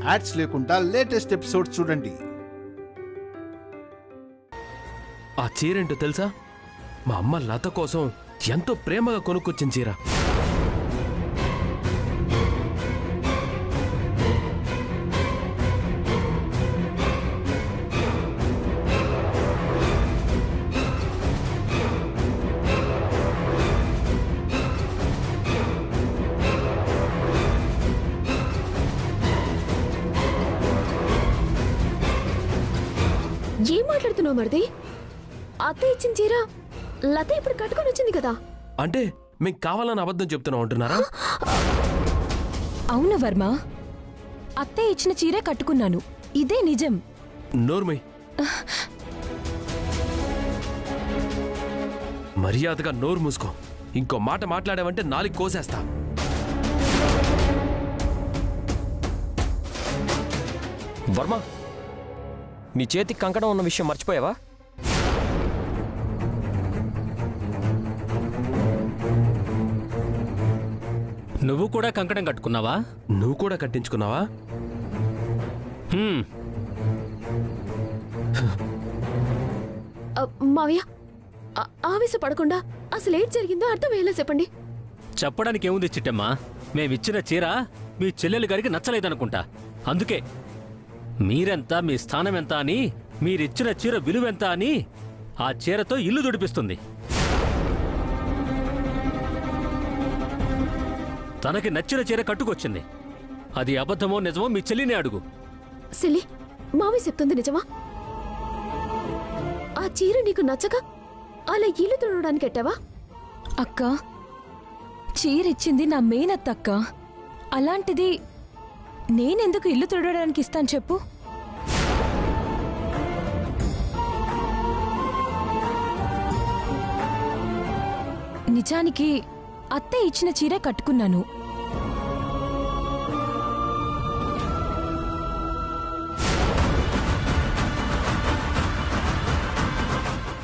Ads లేకుండా latest episodes చూడండి. ఆ చీరేంటో తెలుసా? మా అమ్మ లత కోసం ఎంతో ప్రేమగా కొనుక్కొచ్చిన చీర. ఏం మాట్లాడుతున్నావు మరిది? అత్త ఇచ్చిన చీర లత ఇప్పుడు కట్టుకొని వచ్చింది కదా. అంటే మీకు కావాలని అబద్ధం చెప్తున్నావు అంటున్నారా? అవును వర్మ, అత్తే ఇచ్చిన చీరే కట్టుకున్నాను, ఇదే నిజం. నోర్మై, మర్యాదగా నోరు మూసుకో. ఇంకో మాట మాట్లాడావంటే నాలుగు కోసేస్తా. వర్మ, నీ చేతికి కంకణం ఉన్న విషయం మర్చిపోయావా? నువ్వు కూడా కంకణం కట్టుకున్నావా? నువ్వు కూడా కట్టించుకున్నావా? మావయ్య, ఆవేశపడకుండా అసలు ఏం జరిగిందో అర్థమయ్యేలా చెప్పండి. చెప్పడానికి ఏముంది చిట్టమ్మా, మేమిచ్చిన చీర మీ చెల్లెలు గారికి నచ్చలేదనుకుంటా. అందుకే మీరెంత, మీ స్థానం ఎంత అని, మీరిచ్చిన చీర విలువెంత అని ఆ చీరతో ఇల్లు దుడిపిస్తుంది. తనకి నచ్చిన చీర కట్టుకొచ్చింది. అది అబద్ధమో నిజమో మీ చెల్లినే అడుగు. సిల్లి, మావయ్య చెప్తుంది నిజమా? ఆ చీర నీకు నచ్చక అలా ఇల్లు తుడవడానికి ఎట్టావా? అక్క, చీరిచ్చింది నా మేనత్తక్క. అలాంటిది నేనెందుకు ఇల్లు తుడవడానికి ఇస్తాను చెప్పు? నిజానికి అత్తే ఇచ్చిన చీరే కట్టుకున్నాను.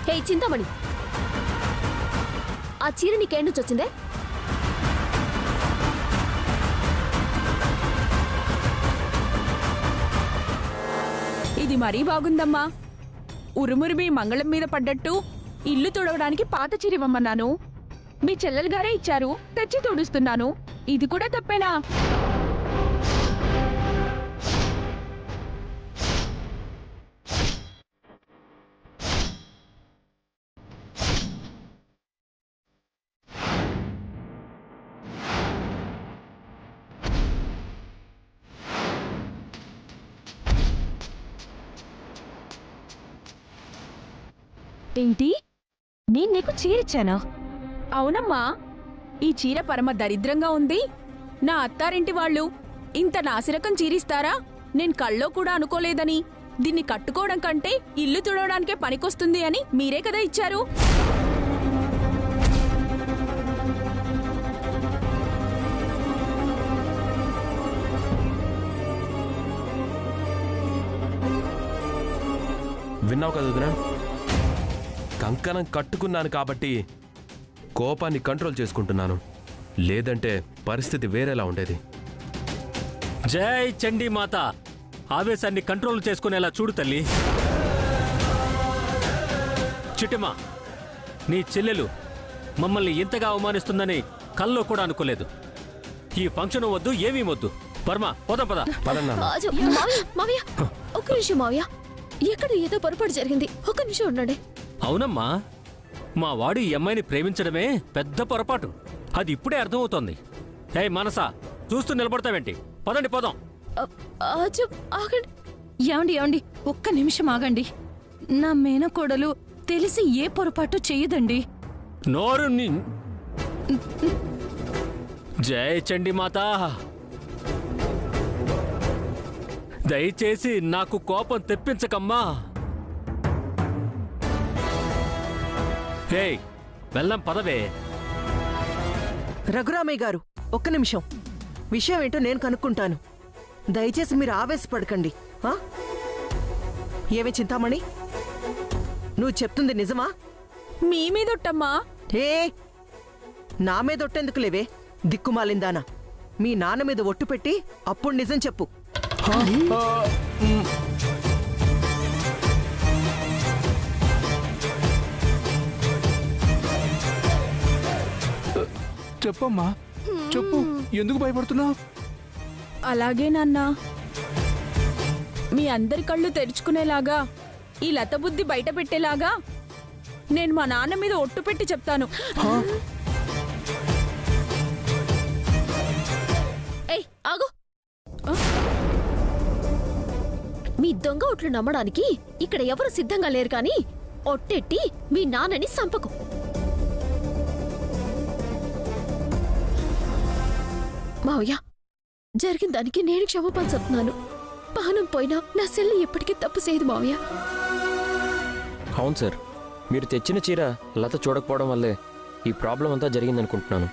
హే చింతామణి, ఆ చీర నీకేండుచి వచ్చిందే? ఇది మరీ బాగుందమ్మా. ఉరుమురిమి మంగళం మీద పడ్డట్టు ఇల్లు తుడవడానికి పాత చీర ఇవ్వమన్నాను, మీ చెల్లెలు గారే ఇచ్చారు, తెచ్చి తుడుస్తున్నాను. ఇది కూడా తప్పేనా? ఏంటి, నేను నీకు చీరిచ్చానా? అవునమ్మా, ఈ చీర పరమ దరిద్రంగా ఉంది. నా అత్తారింటి వాళ్ళు ఇంత నాసిరకం చీరిస్తారా నేను కల్లో కూడా అనుకోలేదని, దీన్ని కట్టుకోవడం కంటే ఇల్లు తుడవడానికే పనికొస్తుంది అని మీరే కదా ఇచ్చారు. విన్నావు కదా వదినా? కంకణం కట్టుకున్నాను కాబట్టి కోపాన్ని కంట్రోల్ చేసుకుంటున్నాను, లేదంటే పరిస్థితి వేరేలా ఉండేది. జై చండీ మాత, ఆవేశాన్ని కంట్రోల్ చేసుకునేలా చూడు తల్లి. చిట్టమ్మా, నీ చెల్లెలు మమ్మల్ని ఇంతగా అవమానిస్తుందని కల్లో కూడా అనుకోలేదు. ఈ ఫంక్షన్ వద్దు, ఏమీ వద్దు. వర్మ, పోదాం పద. మావయ్య, ఒక్క నిమిషం మావయ్య, ఎక్కడ ఏదో పొరపాటు జరిగింది, ఒక్క నిమిషం ఉండండి. అవునమ్మా, మా వాడు ఈ అమ్మాయిని ప్రేమించడమే పెద్ద పొరపాటు, అది ఇప్పుడే అర్థమవుతోంది. హే మనసా, చూస్తూ నిలబడతావేంటి? పదండి పోదాం. ఏమండి ఏమండి, ఒక్క నిమిషం ఆగండి. నా మేనకోడలు తెలిసి ఏ పొరపాటు చెయ్యదండి. నోరు జై చండీ మాత, దయచేసి నాకు కోపం తెప్పించకమ్మా. హే, వెళ్దాం పదవే. రఘురామయ్య గారు, ఒక్క నిమిషం, విషయం ఏంటో నేను కనుక్కుంటాను. దయచేసి మీరు ఆవేశపడకండి. ఏమే చింతామణి, నువ్వు చెప్తుంది నిజమా? మీ మీదొట్టమ్మా. ఏ, నా మీద ఒట్టెందుకు లేవే దిక్కుమాలిందానా? మీ నాన్న మీద ఒట్టు పెట్టి అప్పుడు నిజం చెప్పు. చెప్పమ్మా, చెప్పు, ఎందుకు భయపడుతున్నావు? అలాగే నాన్నా, మీ అందరి కళ్ళు తెరుచుకునేలాగా ఈ లత బుద్ధి బయట పెట్టేలాగా నేను మా నాన్న మీద ఒట్టు పెట్టి చెప్తాను. ఏయ్ ఆగు. మీ దొంగ ఒట్లు నమ్మడానికి ఇక్కడ ఎవరు సిద్ధంగా లేరు కానీ ఒట్టెట్టి మీ నాన్నని సంపకు. మావయ్య, జరిగిన దానికి నేను క్షమాపణ చెప్తున్నాను. పానం పోయినా నా సెల్లి ఎప్పటికీ తప్పు చేయదు మావయ్య. అవును సార్, మీరు తెచ్చిన చీర లత చూడకపోవడం వల్లే ఈ ప్రాబ్లం అంతా జరిగిందనుకుంటున్నాను.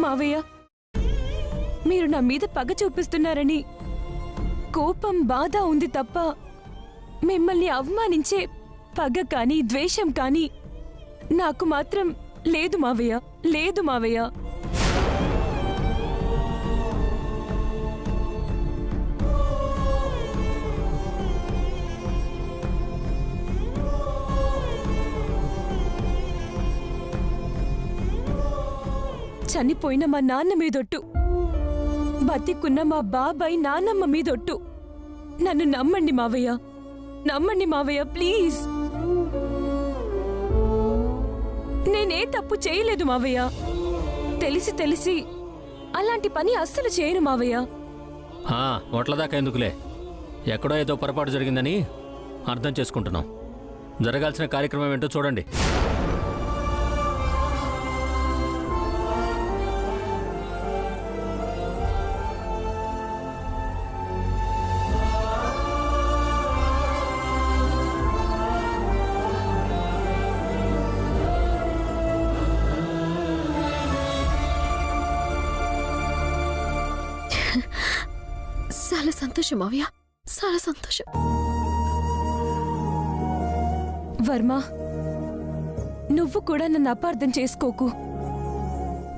మావయ్య, మీరు నా మీద పగ చూపిస్తున్నారని కోపం, బాధ ఉంది తప్ప మిమ్మల్ని అవమానించే పగ కానీ ద్వేషం కానీ నాకు మాత్రం లేదు మావయ్య, లేదు మావయ్య. చనిపోయిన మా నాన్న మీదొట్టు, బతికున్న మా బాబాయ్ నాన్నమ్మ మీదొట్టు. నన్ను నమ్మండి మావయ్య, నమ్మండి మావయ్య, ప్లీజ్. నేనే తప్పు చేయలేదు మావయ్య. తెలిసి తెలిసి అలాంటి పని అస్సలు చేయను మావయ్య. ఒట్లదాకా ఎందుకులే, ఎక్కడో ఏదో పొరపాటు జరిగిందని అర్థం చేసుకుంటున్నాం. జరగాల్సిన కార్యక్రమం ఏంటో చూడండి. చాలా సంతోషం మావయ్య, చాలా సంతోషం. వర్మ, నువ్వు కూడా నన్ను అపార్థం చేసుకోకు.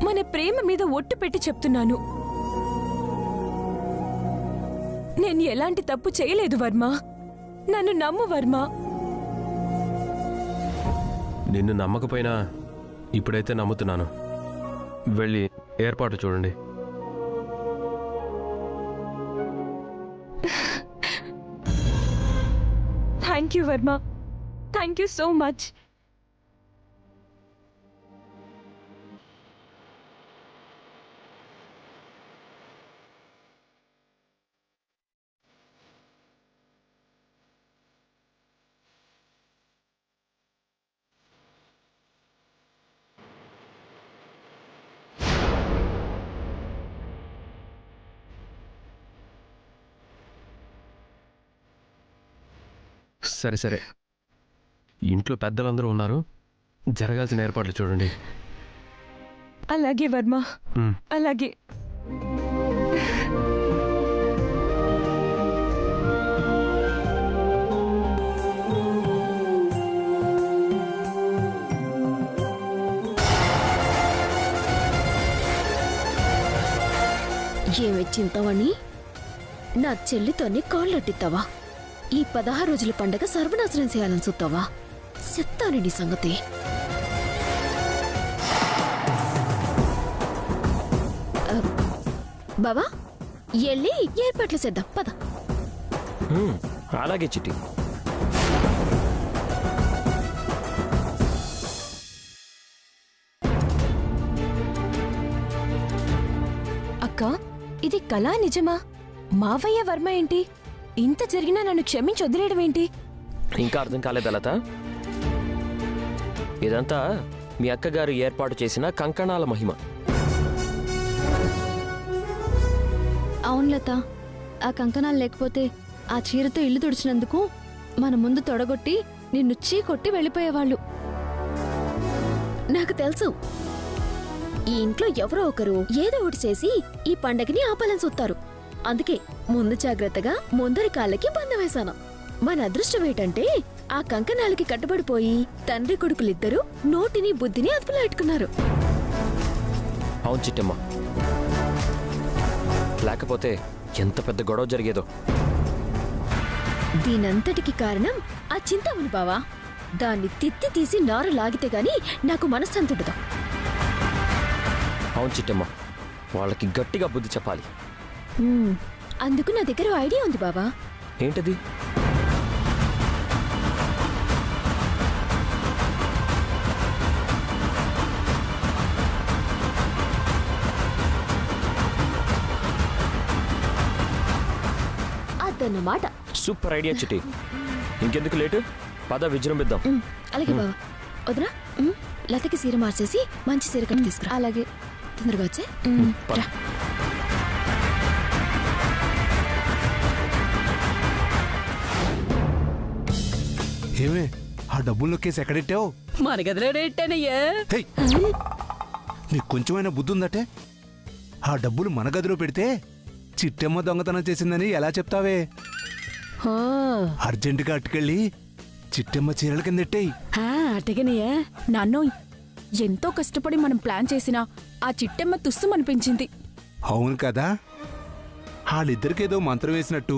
మన ప్రేమ మీద ఒట్టు పెట్టి చెప్తున్నాను. నేను ఎలాంటి తప్పు చేయలేదు వర్మ, నన్ను నమ్ము వర్మ. నిన్ను నమ్మకపోయినా ఇప్పుడైతే నమ్ముతున్నాను. వెళ్ళి ఏర్పాటు చూడండి. Thank you Varma, thank you so much. సరే సరే, ఇంట్లో పెద్దలందరూ ఉన్నారు, జరగాల్సిన ఏర్పాట్లు చూడండి. అలాగే వర్మ, అలాగే. ఏమి చింతవని నా చెల్లితోనే కాళ్ళట్టిస్తావా? ఈ 16 రోజుల పండగ సర్వనాశనం చేయాలని చూస్తావా? చెప్తాను నీ సంగతి. బావా, వెళ్ళి ఏర్పాట్లు చేద్దాం పద. అలాగే చిట్టి. అక్క, ఇది కళా నిజమా? మావయ్య వర్మ ఏంటి ఇంత జరిగినా నన్ను క్షమించి వదిలేయడం ఏంటి? ఇంకా అర్థం కాలేదా లత? ఇదంతా మీ అక్కగారు ఏర్పాటు చేసిన కంకణాల మహిమ. అవును లత, ఆ కంకణాలు లేకపోతే ఆ చీరతో ఇల్లు తుడిచినందుకు మన ముందు తొడగొట్టి నిన్ను చీకొట్టి వెళ్ళిపోయేవాళ్ళు. నాకు తెలుసు, ఈ ఇంట్లో ఎవరో ఒకరు ఏదో ఒకటి చేసి ఈ పండగని ఆపాలని చూస్తారు. అందుకే ముందు జాగ్రత్తగా ముందరి కాళ్ళకి బంధం వేశాను. మన అదృష్టం ఏంటంటే ఆ కంకణాలకి కట్టుబడిపోయి తండ్రి కొడుకులిద్దరూ నోటిని బుద్ధిని అదుపులో పెట్టుకున్నారు. అవును చిట్టమ్మ, లేకపోతే ఎంత పెద్ద గొడవ జరిగేదో. దీనంతటికి కారణం ఆ చింతామణి బావా. దాన్ని తిత్తి తీసి నారు లాగితే గాని నాకు మనశ్శాంతుండదు. అవును చిట్టమ్మ, వాళ్ళకి గట్టిగా బుద్ధి చెప్పాలి. అందుకు నా దగ్గర ఐడియా ఉంది బావా. ఏంటది? అదన్నమాట. సూపర్ ఐడియా చిట్టి. ఇంకెందుకు లేటు, పద విజృంభిద్దాం. అలాగే బావా. వదరా, లతకి సీర మార్చేసి మంచి సీర కట్టి తీసుకురా. అలాగే. తొందరగా వచ్చే. పద. ఏమే ఆ డబ్బుల్లో కేసు ఎక్కడెట్టావు? మన గదిలో ఎట్టానయ్యా. హేయ్, నీకు కొంచెమైనా బుద్ధి ఉందటే? ఆ డబ్బులు మన గదిలో పెడితే చిట్టమ్మ దొంగతనం చేసిందని ఎలా చెప్తావే? అర్జెంటుగా అట్టుకెళ్ళి చిట్టమ్మ చీరల కింద ఎట్టేయి. అటగనయ్యా. నాన్నోయ్, ఎంతో కష్టపడి మనం ప్లాన్ చేసినా ఆ చిట్టెమ్మ తుస్సుమనిపించింది. అవును కదా, వాళ్ళిద్దరికేదో మంత్రం వేసినట్టు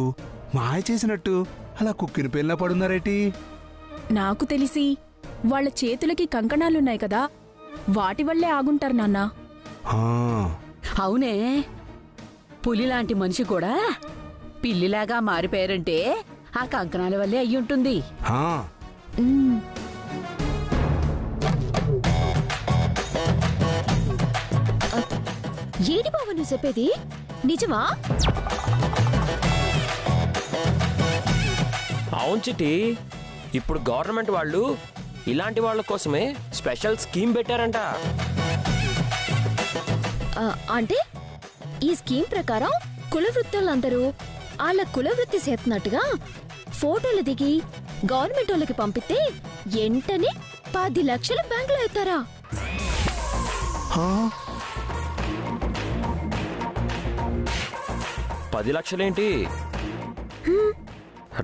మాయ చేసినట్టు అలా కుక్కిన పేర్లా పడున్నారేటి? నాకు తెలిసి వాళ్ళ చేతులకి కంకణాలున్నాయి కదా, వాటి వల్లే ఆగుంటారు నాన్నా. అవునే, పులిలాంటి మనిషి కూడా పిల్లిలాగా మారిపోయారంటే ఆ కంకణాల వల్లే అయ్యుంటుంది. ఏడి బావ నువ్వు చెప్పేది నిజమా? అవును చిట్టి, ఇప్పుడు గవర్నమెంట్ వాళ్ళు ఇలాంటి వాళ్ళ కోసమే స్పెషల్ స్కీమ్ పెట్టారంట. అంటే ఈ స్కీమ్ ప్రకారం కులవృత్తులందరూ వాళ్ళ కులవృత్తి చేస్తున్నట్టుగా ఫోటోలు దిగి గవర్నమెంట్ వాళ్ళకి పంపితే వెంటనే 10 లక్షలు బ్యాంకులో ఎత్తారా? 10 లక్షలేంటి?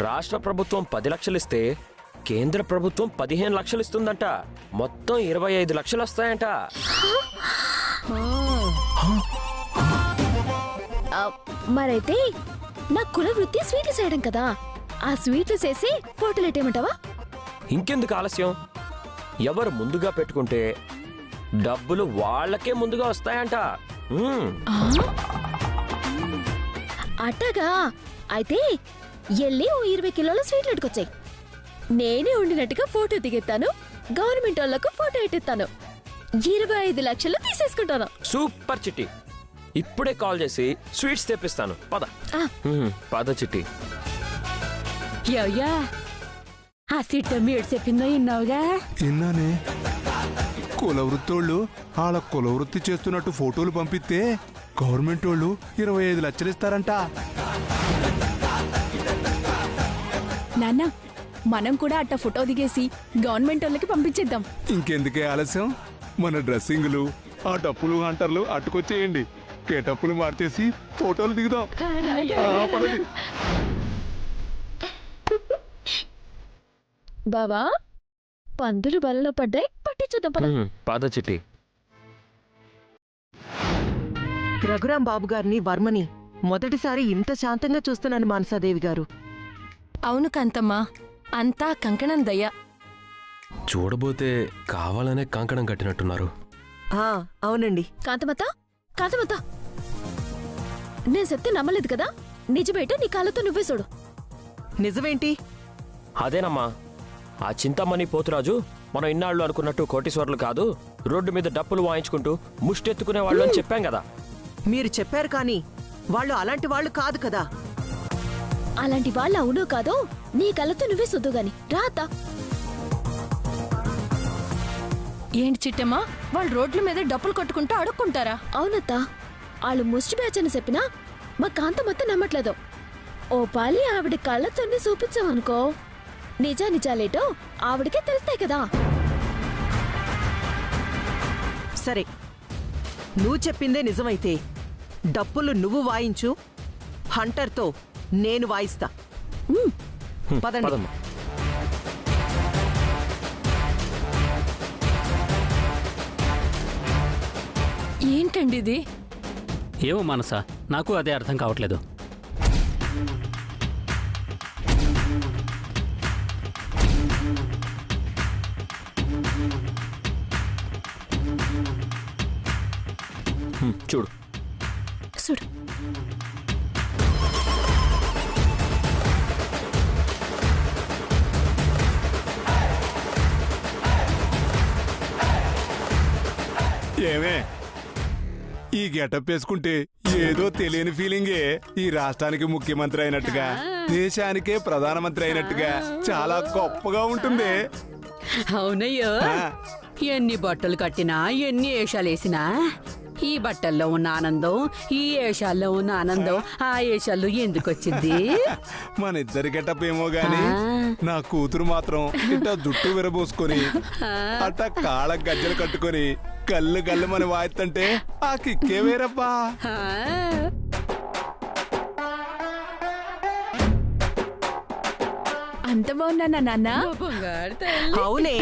రాష్ట్ర ప్రభుత్వం 10 లక్షలు ఇస్తే కేంద్ర ప్రభుత్వం 15 లక్షలు ఇస్తుందంట. మొత్తం 25 లక్షలు వస్తాయంట. మరైతే నా కుల వృత్తి స్వీట్లు చేయడం కదా, ఆ స్వీట్లు చేసి ఫోటోలు ఎట్టేయమంటావా? ఇంకెందుకు ఆలస్యం? ఎవరు ముందుగా పెట్టుకుంటే డబ్బులు వాళ్ళకే ముందుగా వస్తాయంట. అట్టగా అయితే ఎల్లి ఓ 20 కిలోల స్వీట్లు ఎట్టుకొచ్చాయి. నేనే ఉండినట్టుగా ఫోటో దిగెత్తాను, గవర్నమెంట్ వాళ్ళకు ఫోటో ఎట్టెత్తాను, 25 లక్షలు తీసేసుకుంటాను. సూపర్ చిట్టి, ఇప్పుడే కాల్ చేసి స్వీట్స్ తెప్పిస్తాను. పద పద చిట్టి. యవ్యా, ఆ సిట్టమ్మ ఏడు చెప్పిందో విన్నావుగా? విన్నానే. కులవృత్తోళ్ళు వాళ్ళ కులవృత్తి చేస్తున్నట్టు ఫోటోలు పంపిస్తే గవర్నమెంట్ వాళ్ళు 25 లక్షలు ఇస్తారంట. నాన్న, మనం కూడా అట్ట ఫోటో దిగేసి గవర్నమెంట్ వాళ్ళకి పంపించేద్దాం. ఇంకెందుకే ఆలస్యం, మన డ్రెస్సింగులు ఆ డప్పులు హంటర్లు అట్టుకొచ్చేయండి. కేటప్పులు మార్చేసి ఫోటోలు దిగుదాం. బావా, పందులు బలలో పడ్డాయి, పట్టించుద్దాం పద. పద చిట్టి. రఘురాం బాబు గారిని వర్మని మొదటిసారి ఇంత శాంతంగా చూస్తున్నాను మానసాదేవి గారు. అవును కాంతమ్మా, అంతా కంకణం దయ్య. చూడబోతే కావాలనే కంకణం కట్టినట్టున్నారు. అవునండి. కాంతమత, కాంతమత, నేను చెప్తే నమ్మలేదు కదా, నిజమేటో నీ కాళ్ళతో నువ్వే చూడు. నిజమేంటి? అదేనమ్మా, ఆ చింతామణి పోతురాజు మనం ఇన్నాళ్ళు అనుకున్నట్టు కోటీశ్వర్లు కాదు, రోడ్డు మీద డప్పులు వాయించుకుంటూ ముష్టెత్తుకునే వాళ్ళు అని చెప్పాం కదా. మీరు చెప్పారు కానీ వాళ్ళు అలాంటి వాళ్ళు కాదు కదా. అలాంటి వాళ్ళు అవునో కాదో నీ కళ్ళతో నువ్వే చూద్దు గాని రాత. ఏంటి చిట్టమ్మా, వాళ్ళు రోడ్ల మీద డప్పులు కొట్టుకుంటూ అడుక్కుంటారా? అవునత్తా, వాళ్ళు ముష్టి బ్యాచ్ అని చెప్పినా మా కాంతమత్త నమ్మట్లేదు. ఓ పాలి ఆవిడ కళ్ళతోనే చూపించామనుకో, నిజాలేటో ఆవిడకే తెలుస్తాయి కదా. సరే, నువ్వు చెప్పిందే నిజమైతే డప్పులు నువ్వు వాయించు, హంటర్తో నేను వాయిస్తా. పదండి. పదమ్మా. ఏంటండి ఇది? ఏమో మానస, నాకు అదే అర్థం కావట్లేదు. చూడు చూడు. ఏమే ఈ గెటప్ వేసుకుంటే ఏదో తెలియని ఫీలింగే. ఈ రాష్ట్రానికి ముఖ్యమంత్రి అయినట్టుగా, దేశానికే ప్రధానమంత్రి అయినట్టుగా చాలా గొప్పగా ఉంటుంది. అవునయ్యో, ఎన్ని బట్టలు కట్టినా ఎన్ని వేషాలేసినా ఈ బట్టల్లో ఉన్న ఆనందం, ఈ వేషాల్లో ఉన్న ఆనందం ఆ వేషాల్లో ఎందుకొచ్చింది? మన ఇద్దరి గెటప్ ఏమో గాని నా కూతురు మాత్రం ఇట్ట జుట్టు విరబోసుకొని అట్ట కాళ్ళ గజ్జలు కట్టుకొని కళ్ళు కళ్ళు మన వాయిస్తుంటే ఆ కిక్కే వేరబ్బా. అంత బాగున్నా నాన్న? అవునే.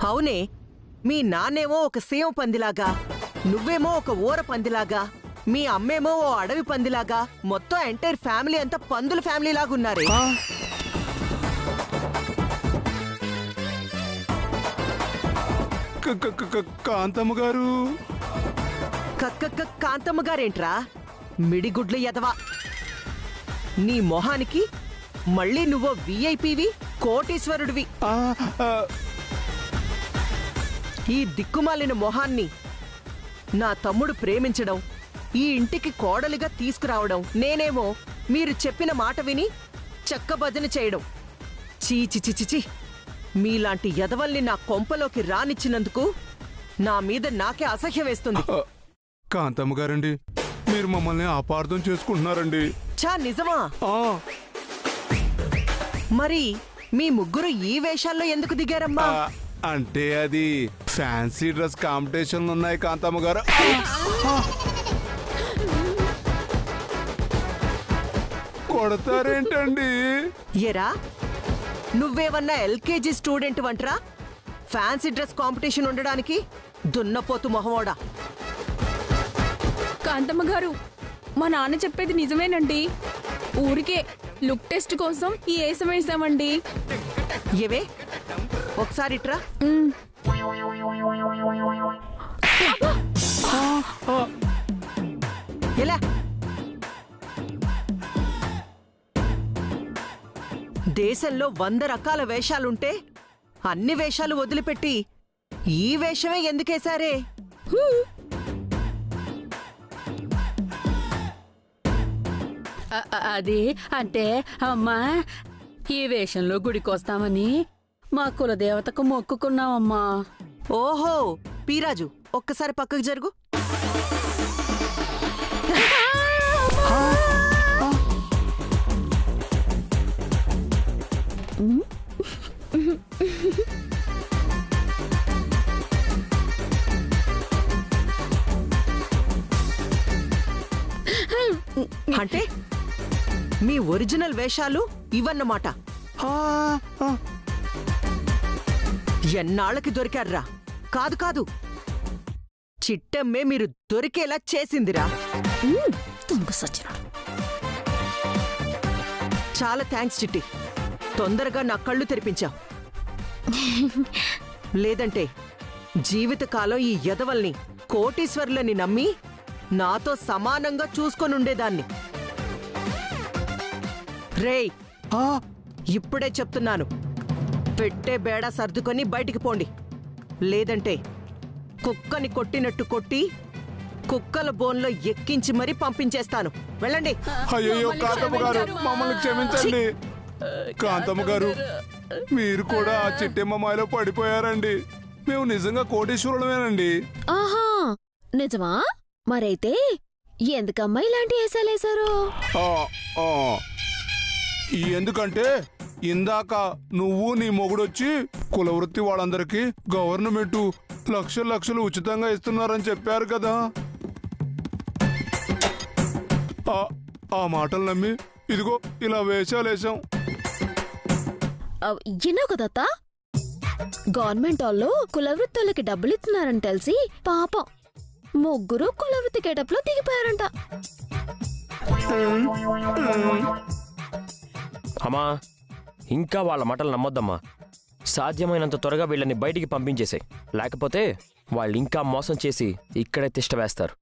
అవునే, మీ నాన్నేమో ఒక సీమ పందిలాగా, నువ్వేమో ఒక ఊర పందిలాగా, మీ అమ్మేమో ఓ అడవి పందిలాగా, మొత్తం ఎంటైర్ ఫ్యామిలీ అంతా పందుల ఫ్యామిలీ లాగున్నారే. కాంతమ్మ గారు. కాంతమ్మ గారేంట్రా మిడిగుడ్లు ఎదవా? నీ మొహానికి మళ్ళీ నువ్వో విఐపివి, కోటీశ్వరుడివి. ఈ దిక్కుమాలిన మొహాన్ని నా తమ్ముడు ప్రేమించడం, ఈ ఇంటికి కోడలిగా తీసుకురావడం, నేనేమో మీరు చెప్పిన మాట విని చక్కభజన చేయడం. చీచిచిచిచి, మీలాంటి ఎదవల్ని నా కొంపలోకి రానిచ్చినందుకు నా మీద నాకే అసహ్యం వేస్తుంది. కాంతమ్మ గారండి, మీరు మమ్మల్ని అపార్థం చేసుకుంటున్నారండి. చా నిజమా? మరి మీ ముగ్గురు ఈ వేషాల్లో ఎందుకు దిగారమ్మా? అంటే అది ఫ్యాన్సీ డ్రెస్ కాంపిటీషన్లు ఉన్నాయి కాంతమ్మ గారు. కొడతారేంటండి? ఎరా, నువ్వేమన్నా ఎల్కేజీ స్టూడెంట్ వంటరా ఫ్యాన్సీ డ్రెస్ కాంపిటీషన్ ఉండడానికి? దున్నపోతు మొహమోడా. కాంతమ్మ గారు, మా నాన్న చెప్పేది నిజమేనండి. ఊరికే లుక్ టెస్ట్ కోసం ఈ వేషం వేసామండి. ఏవే, ఒకసారి ఇట్రా. ఎలా? దేశంలో 100 రకాల వేషాలుంటే అన్ని వేషాలు వదిలిపెట్టి ఈ వేషమే ఎందుకేశారే? అది అంటే అమ్మా, ఈ వేషంలో గుడికొస్తామని మా కులదేవతకు మొక్కుకున్నామమ్మా. ఓహో, పీరాజు ఒక్కసారి పక్కకు జరుగు. అంటే మీ ఒరిజినల్ వేషాలు ఇవన్నమాట. ఎన్నాళ్ళకి దొరికారా? కాదు కాదు, చిట్టమ్మే మీరు దొరికేలా చేసిందిరా. చాలా థ్యాంక్స్ చిట్టి, తొందరగా నా కళ్ళు తెరిపించావు. లేదంటే జీవితకాలం ఈ యదవల్ని కోటీశ్వర్లని నమ్మి నాతో సమానంగా చూసుకొనుండేదాన్ని. రేయ్, ఇప్పుడే చెప్తున్నాను, పెట్టే బేడా సర్దుకొని బయటికి పోండి. లేదంటే కుక్కని కొట్టినట్టు కొట్టి కుక్కల బోన్లో ఎక్కించి మరీ పంపించేస్తాను. వెళ్ళండి. అయ్యో కాంతమ్మ గారు, మమ్మల్ని క్షమించండి. కాంతమ్మ గారు, మీరు కూడా ఆ చిట్టెమ్మ మాయలో పడిపోయారండి. మేము నిజంగా కోటీశ్వరులమేనండి. ఆహా, నిజమా? మరైతే ఎందుకమ్మా ఇలాంటి వేసాలేశారు? ఎందుకంటే ఇందాక నువ్వు నీ మొగుడొచ్చి కులవృత్తి వాళ్ళందరికీ గవర్నమెంట్ లక్షలు లక్షలు ఉచితంగా ఇస్తున్నారని చెప్పారు కదా. ఆ మాటలు నమ్మి ఇదిగో ఇలా వేషాలేసాం. ఎన్నో కదత్తా, గవర్నమెంట్ వాళ్ళు కులవృత్తులకి డబ్బులు ఇస్తున్నారని తెలిసి పాపం ముగ్గురు కులవృత్తి గెటప్లో దిగిపోయారంట. అమ్మా, ఇంకా వాళ్ళ మాటలు నమ్మొద్దమ్మా. సాధ్యమైనంత త్వరగా వీళ్ళని బయటికి పంపించేసాయి, లేకపోతే వాళ్ళు ఇంకా మోసం చేసి ఇక్కడే తిష్ట వేస్తారు.